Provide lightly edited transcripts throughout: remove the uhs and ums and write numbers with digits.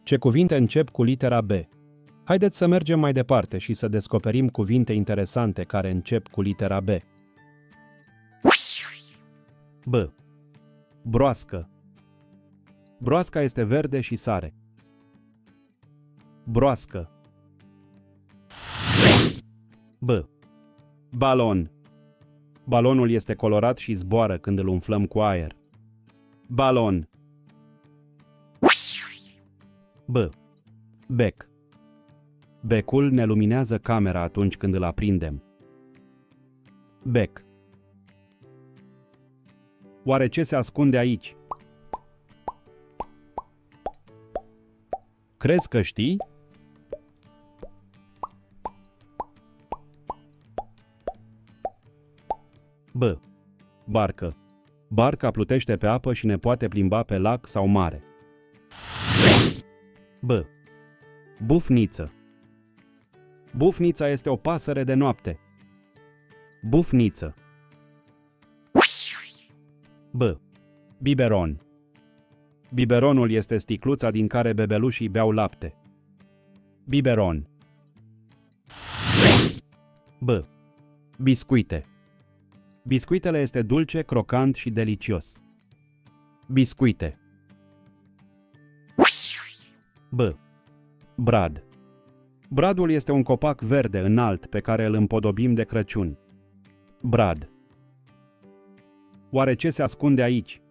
Ce cuvinte încep cu litera B? Haideți să mergem mai departe și să descoperim cuvinte interesante care încep cu litera B. B. Broască. Broasca este verde și sare. Broască. B. Balon. Balonul este colorat și zboară când îl umflăm cu aer. Balon. B. Bec. Becul ne luminează camera atunci când îl aprindem. Bec. Oare ce se ascunde aici? Crezi că știi? B. Barcă. Barca plutește pe apă și ne poate plimba pe lac sau mare. B. Bufniță. Bufnița este o pasăre de noapte. Bufniță. B. Biberon. Biberonul este sticluța din care bebelușii beau lapte. Biberon. B. Biscuite. Biscuitele este dulce, crocant și delicios. Biscuite. B. Brad. Bradul este un copac verde înalt pe care îl împodobim de Crăciun. Brad. Oare ce se ascunde aici?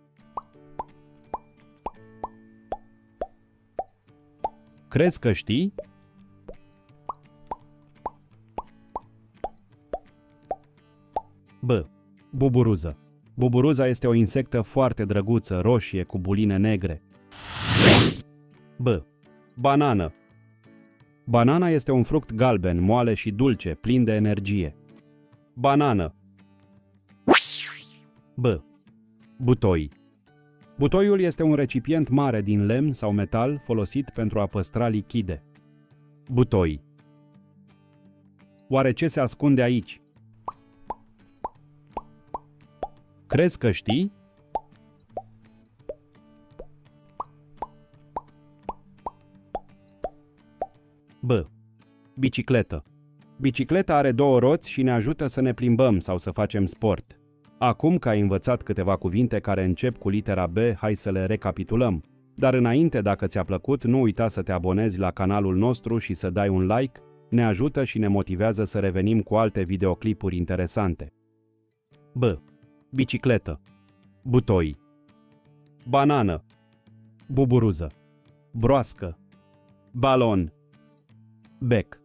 Crezi că știi? B. Buburuză. Buburuza este o insectă foarte drăguță, roșie, cu buline negre. B. Banană. Banana este un fruct galben, moale și dulce, plin de energie. Banană. B. Butoi. Butoiul este un recipient mare din lemn sau metal folosit pentru a păstra lichide. Butoi. Oare ce se ascunde aici? Crezi că știi? B. Bicicletă. Bicicleta are două roți și ne ajută să ne plimbăm sau să facem sport. Acum că ai învățat câteva cuvinte care încep cu litera B, hai să le recapitulăm. Dar înainte, dacă ți-a plăcut, nu uita să te abonezi la canalul nostru și să dai un like, ne ajută și ne motivează să revenim cu alte videoclipuri interesante. B. Bicicletă. Butoi. Banană. Buburuză. Broască. Balon. Bec.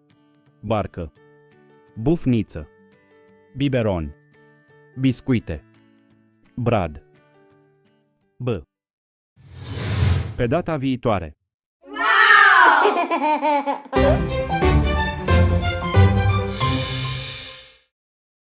Barcă. Bufniță. Biberon. Biscuite. Brad. B. Pe data viitoare. Wow!